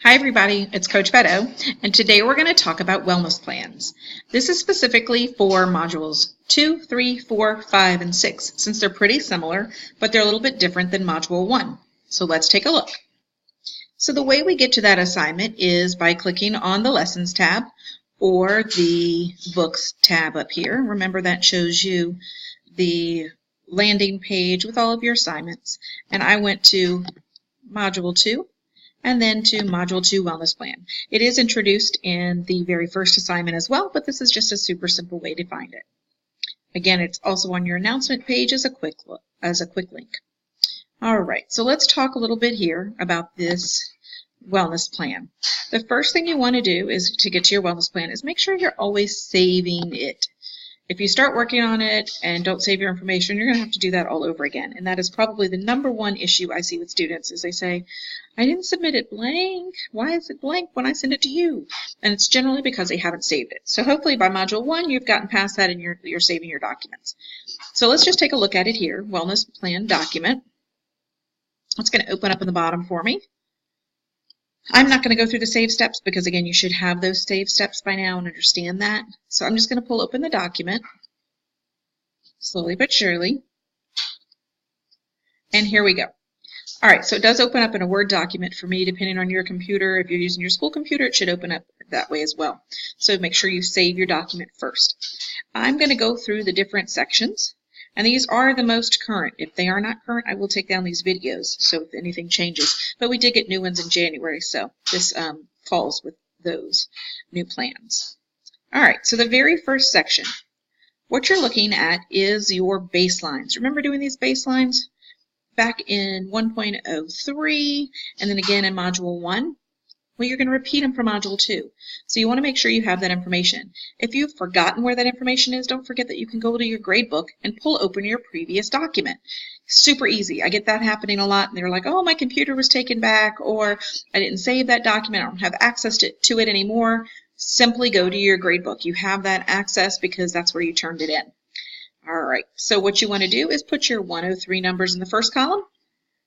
Hi everybody, it's Coach Beto, and today we're going to talk about wellness plans. This is specifically for modules 2, 3, 4, 5, and 6, since they're pretty similar, but they're a little bit different than module 1. So let's take a look. So the way we get to that assignment is by clicking on the Lessons tab or the Books tab up here. Remember that shows you the landing page with all of your assignments, and I went to module 2. And then to Module 2 Wellness Plan. It is introduced in the very first assignment as well, but this is just a super simple way to find it. Again, it's also on your announcement page as a quick link. All right, so let's talk a little bit here about this wellness plan. The first thing you want to do is to get to your wellness plan is make sure you're always saving it. If you start working on it and don't save your information, you're going to have to do that all over again. And that is probably the #1 issue I see with students is they say, I didn't submit it blank. Why is it blank when I send it to you? And it's generally because they haven't saved it. So hopefully by module 1, you've gotten past that and you're saving your documents. So let's just take a look at it here. Wellness plan document. It's going to open up in the bottom for me. I'm not going to go through the save steps because, again, you should have those save steps by now and understand that. So I'm just going to pull open the document, slowly but surely. And here we go. All right, so it does open up in a Word document for me, depending on your computer. If you're using your school computer, it should open up that way as well. So make sure you save your document first. I'm going to go through the different sections. And these are the most current. If they are not current, I will take down these videos, so if anything changes. But we did get new ones in January, so this falls with those new plans. All right, so the very first section, what you're looking at is your baselines. Remember doing these baselines back in 1.03 and then again in Module 1? Well, you're going to repeat them for Module 2. So you want to make sure you have that information. If you've forgotten where that information is, don't forget that you can go to your gradebook and pull open your previous document. Super easy. I get that happening a lot, and they're like, oh, my computer was taken back, or I didn't save that document, I don't have access to it anymore. Simply go to your gradebook. You have that access because that's where you turned it in. All right, so what you want to do is put your 103 numbers in the first column,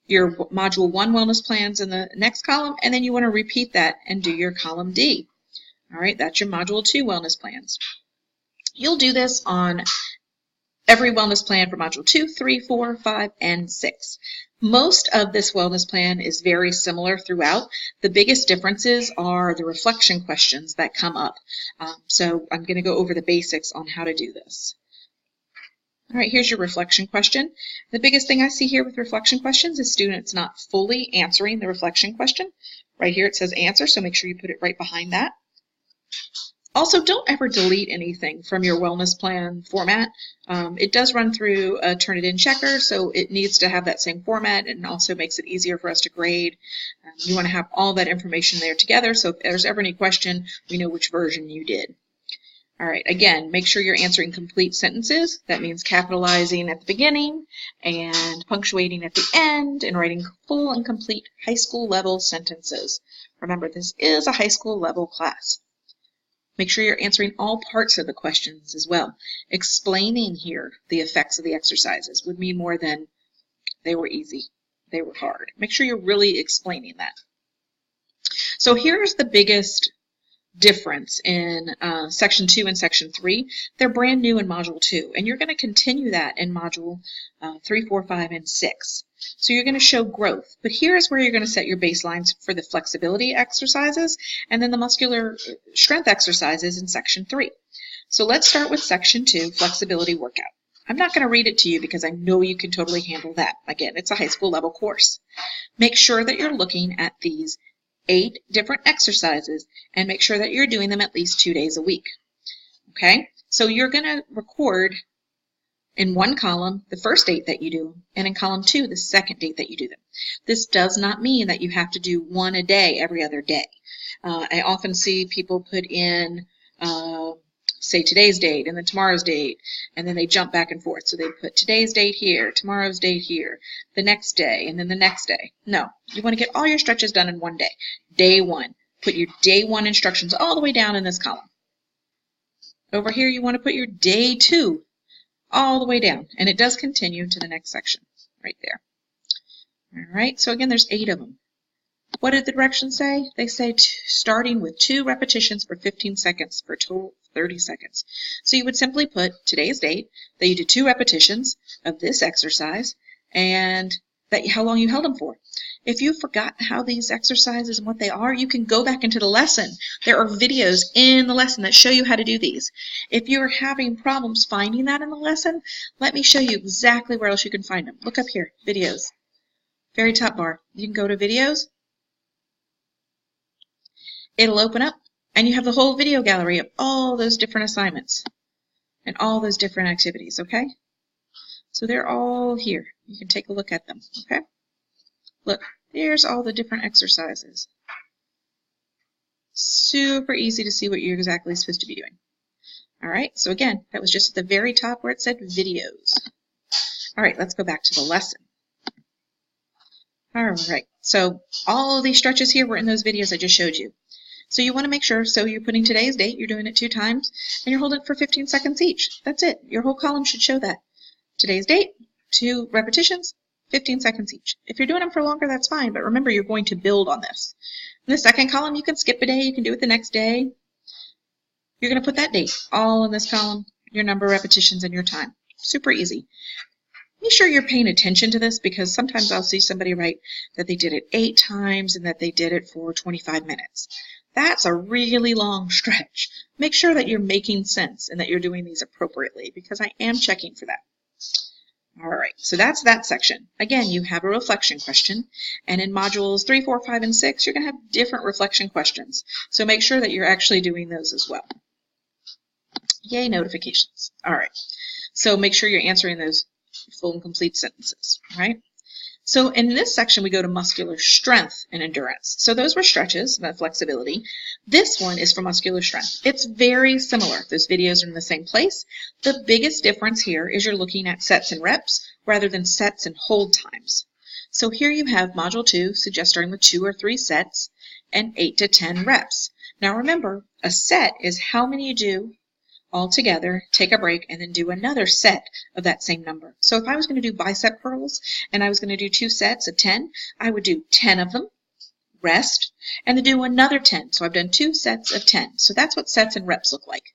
your Module 1 wellness plans in the next column, and then you want to repeat that and do your column D. All right, that's your Module 2 wellness plans. You'll do this on every wellness plan for Module 2, 3, 4, 5, and 6. Most of this wellness plan is very similar throughout. The biggest differences are the reflection questions that come up. So I'm going to go over the basics on how to do this. All right, here's your reflection question. The biggest thing I see here with reflection questions is students not fully answering the reflection question. Right here it says answer, so make sure you put it right behind that. Also, don't ever delete anything from your wellness plan format. It does run through a Turnitin checker, so it needs to have that same format and also makes it easier for us to grade. You want to have all that information there together, so if there's ever any question, we know which version you did. All right, again, make sure you're answering complete sentences. That means capitalizing at the beginning and punctuating at the end and writing full and complete high school level sentences. Remember, this is a high school level class. Make sure you're answering all parts of the questions as well. Explaining here the effects of the exercises would mean more than they were easy, they were hard. Make sure you're really explaining that. So here's the biggest difference in Section 2 and Section 3. They're brand new in Module 2, and you're going to continue that in Module 3, 4, 5, and 6. So you're going to show growth, but here's where you're going to set your baselines for the flexibility exercises and then the muscular strength exercises in Section 3. So let's start with Section 2, flexibility workout. I'm not going to read it to you because I know you can totally handle that. Again, it's a high school level course. Make sure that you're looking at these 8 different exercises and make sure that you're doing them at least 2 days a week. Okay, so you're going to record in one column the first 8 that you do, and in column 2 the second 8 that you do them. This does not mean that you have to do 1 a day every other day. I often see people put in say today's date and then tomorrow's date, and then they jump back and forth. So they put today's date here, tomorrow's date here, the next day, and then the next day. No, you want to get all your stretches done in one day. Day 1. Put your day 1 instructions all the way down in this column. Over here you want to put your day 2 all the way down, and it does continue to the next section right there. All right, so again, there's 8 of them. What did the directions say? They say starting with 2 repetitions for 15 seconds for a total of 30 seconds. So you would simply put today's date, that you did 2 repetitions of this exercise, and how long you held them for. If you forgot how these exercises and what they are, you can go back into the lesson. There are videos in the lesson that show you how to do these. If you're having problems finding that in the lesson, let me show you exactly where else you can find them. Look up here, videos. Very top bar. You can go to videos. It'll open up, and you have the whole video gallery of all those different assignments and all those different activities, okay? So they're all here. You can take a look at them, okay? Look, there's all the different exercises. Super easy to see what you're exactly supposed to be doing. All right, so again, that was just at the very top where it said videos. All right, let's go back to the lesson. All right, so all of these stretches here were in those videos I just showed you. So you want to make sure, so you're putting today's date, you're doing it 2 times, and you're holding it for 15 seconds each. That's it. Your whole column should show that. Today's date, 2 repetitions, 15 seconds each. If you're doing them for longer, that's fine, but remember, you're going to build on this. In the second column, you can skip a day, you can do it the next day. You're going to put that date all in this column, your number of repetitions and your time. Super easy. Make sure you're paying attention to this, because sometimes I'll see somebody write that they did it 8 times and that they did it for 25 minutes. That's a really long stretch. Make sure that you're making sense and that you're doing these appropriately, because I am checking for that. All right, so that's that section. Again, you have a reflection question, and in modules 3, 4, 5, and 6, you're going to have different reflection questions. So make sure that you're actually doing those as well. Yay, notifications. All right, so make sure you're answering those full and complete sentences, right? So in this section, we go to muscular strength and endurance. So those were stretches, that flexibility. This one is for muscular strength. It's very similar. Those videos are in the same place. The biggest difference here is you're looking at sets and reps rather than sets and hold times. So here you have module 2, suggest starting with 2 or 3 sets and 8 to 10 reps. Now remember, a set is how many you do all together, take a break, and then do another set of that same number. So if I was going to do bicep curls and I was going to do 2 sets of 10, I would do 10 of them, rest, and then do another 10. So I've done 2 sets of 10. So that's what sets and reps look like.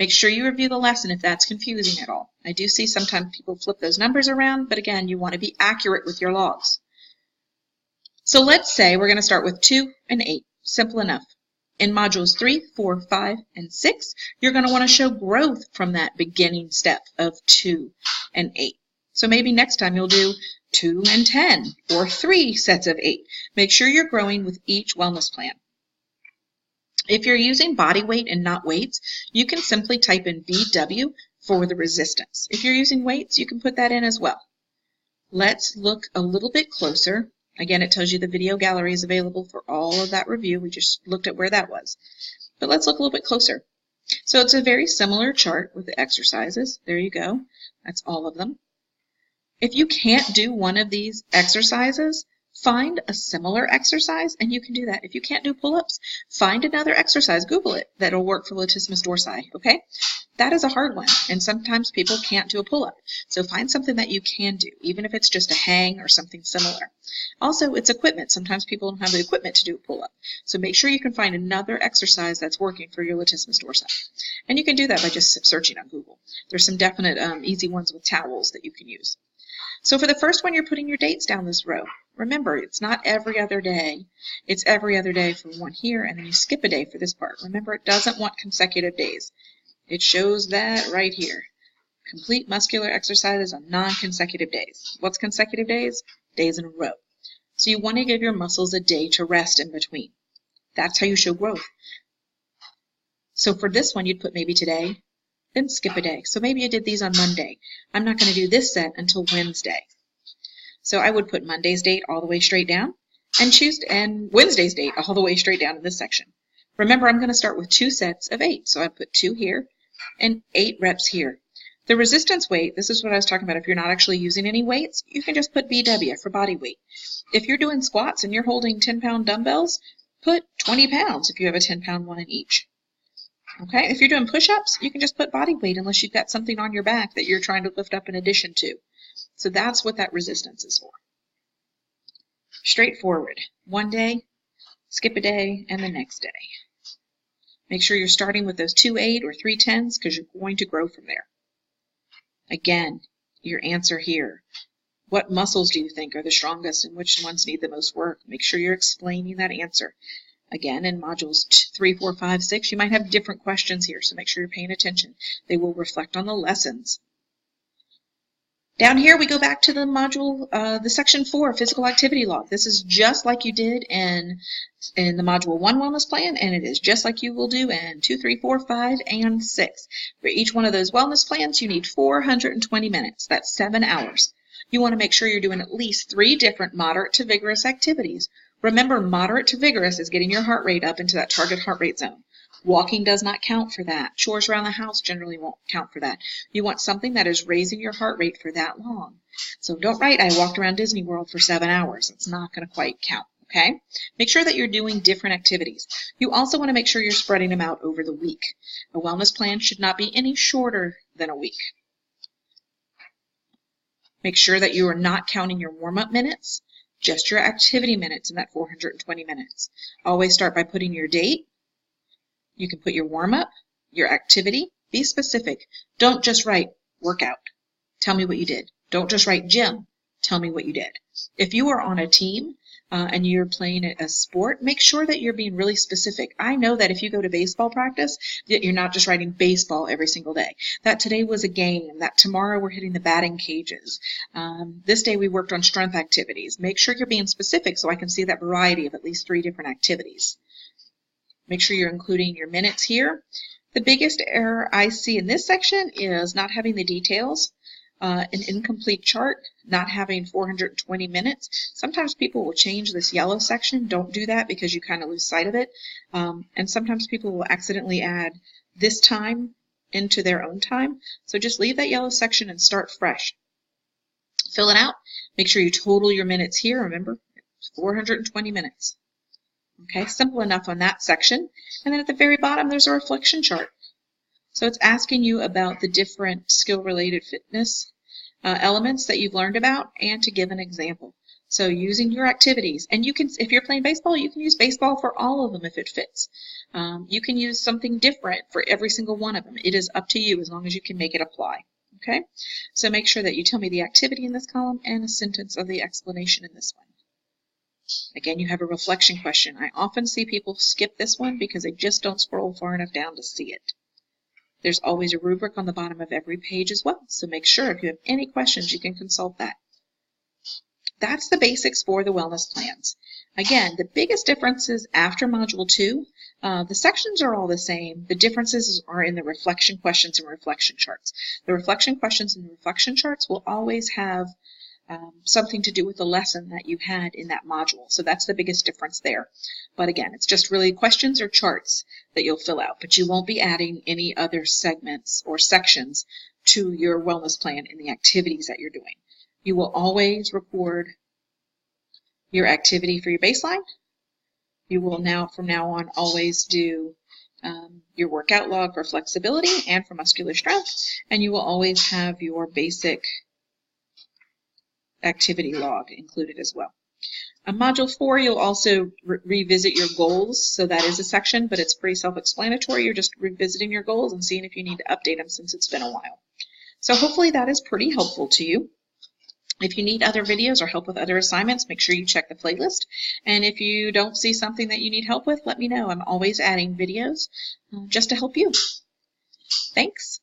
Make sure you review the lesson if that's confusing at all. I do see sometimes people flip those numbers around, but again, you want to be accurate with your logs. So let's say we're going to start with 2 and 8. Simple enough. In modules 3, 4, 5, and 6, you're going to want to show growth from that beginning step of 2 and 8. So maybe next time you'll do 2 and 10 or 3 sets of 8. Make sure you're growing with each wellness plan. If you're using body weight and not weights, you can simply type in BW for the resistance. If you're using weights, you can put that in as well. Let's look a little bit closer. Again, it tells you the video gallery is available for all of that review. We just looked at where that was. But let's look a little bit closer. So it's a very similar chart with the exercises. There you go. That's all of them. If you can't do one of these exercises, find a similar exercise and you can do that. If you can't do pull-ups, find another exercise. Google it. That'll work for latissimus dorsi, okay? That is a hard one, and sometimes people can't do a pull-up. So find something that you can do, even if it's just a hang or something similar. Also, it's equipment. Sometimes people don't have the equipment to do a pull-up. So make sure you can find another exercise that's working for your latissimus dorsi. And you can do that by just searching on Google. There's some definite easy ones with towels that you can use. So for the first one, you're putting your dates down this row. Remember, it's not every other day. It's every other day for one here, and then you skip a day for this part. Remember, it doesn't want consecutive days. It shows that right here. Complete muscular exercises on non-consecutive days. What's consecutive days? Days in a row. So you want to give your muscles a day to rest in between. That's how you show growth. So for this one, you'd put maybe today, then skip a day. So maybe you did these on Monday. I'm not going to do this set until Wednesday. So I would put Monday's date all the way straight down and Wednesday's date all the way straight down in this section. Remember, I'm going to start with 2 sets of 8. So I put 2 here and 8 reps here. The resistance weight, this is what I was talking about. If you're not actually using any weights, you can just put BW for body weight. If you're doing squats and you're holding 10-pound dumbbells, put 20 pounds if you have a 10-pound one in each. Okay, if you're doing push-ups, you can just put body weight unless you've got something on your back that you're trying to lift up in addition to. So that's what that resistance is for. Straightforward. One day, skip a day, and the next day. Make sure you're starting with those 2 8 or 3 10s because you're going to grow from there. Again, your answer here. What muscles do you think are the strongest and which ones need the most work? Make sure you're explaining that answer. Again, in modules 3, 4, 5, 6, you might have different questions here, so make sure you're paying attention. They will reflect on the lessons. Down here, we go back to the module, the section 4, physical activity log. This is just like you did in the module 1 wellness plan, and it is just like you will do in 2, 3, 4, 5, and 6. For each one of those wellness plans, you need 420 minutes. That's 7 hours. You want to make sure you're doing at least 3 different moderate to vigorous activities. Remember, moderate to vigorous is getting your heart rate up into that target heart rate zone. Walking does not count for that. Chores around the house generally won't count for that. You want something that is raising your heart rate for that long. So don't write, I walked around Disney World for 7 hours. It's not going to quite count, okay? Make sure that you're doing different activities. You also want to make sure you're spreading them out over the week. A wellness plan should not be any shorter than a week. Make sure that you are not counting your warm-up minutes, just your activity minutes in that 420 minutes. Always start by putting your date. You can put your warm-up, your activity. Be specific. Don't just write workout. Tell me what you did. Don't just write gym. Tell me what you did. If you are on a team and you're playing a sport, make sure that you're being really specific. I know that if you go to baseball practice, that you're not just writing baseball every single day. That today was a game, that tomorrow we're hitting the batting cages. This day we worked on strength activities. Make sure you're being specific so I can see that variety of at least 3 different activities. Make sure you're including your minutes here. The biggest error I see in this section is not having the details. An incomplete chart, not having 420 minutes. Sometimes people will change this yellow section. Don't do that because you kind of lose sight of it. And sometimes people will accidentally add this time into their own time. So just leave that yellow section and start fresh. Fill it out. Make sure you total your minutes here. Remember, 420 minutes. Okay, simple enough on that section. And then at the very bottom, there's a reflection chart. So it's asking you about the different skill-related fitness elements that you've learned about and to give an example. So using your activities, and you can, if you're playing baseball, you can use baseball for all of them if it fits. You can use something different for every single one of them. It is up to you as long as you can make it apply. Okay, so make sure that you tell me the activity in this column and a sentence of the explanation in this one. Again, you have a reflection question. I often see people skip this one because they just don't scroll far enough down to see it. There's always a rubric on the bottom of every page as well, so make sure if you have any questions, you can consult that. That's the basics for the wellness plans. Again, the biggest differences after Module 2, the sections are all the same. The differences are in the reflection questions and reflection charts. The reflection questions and the reflection charts will always have something to do with the lesson that you had in that module. So that's the biggest difference there. But again, it's just really questions or charts that you'll fill out, but you won't be adding any other segments or sections to your wellness plan in the activities that you're doing. You will always record your activity for your baseline. You will now, from now on, always do your workout log for flexibility and for muscular strength, and you will always have your basic activity log included as well. On Module 4, you'll also revisit your goals. So that is a section, but it's pretty self-explanatory. You're just revisiting your goals and seeing if you need to update them since it's been a while. So hopefully that is pretty helpful to you. If you need other videos or help with other assignments, make sure you check the playlist. And if you don't see something that you need help with, let me know. I'm always adding videos just to help you. Thanks.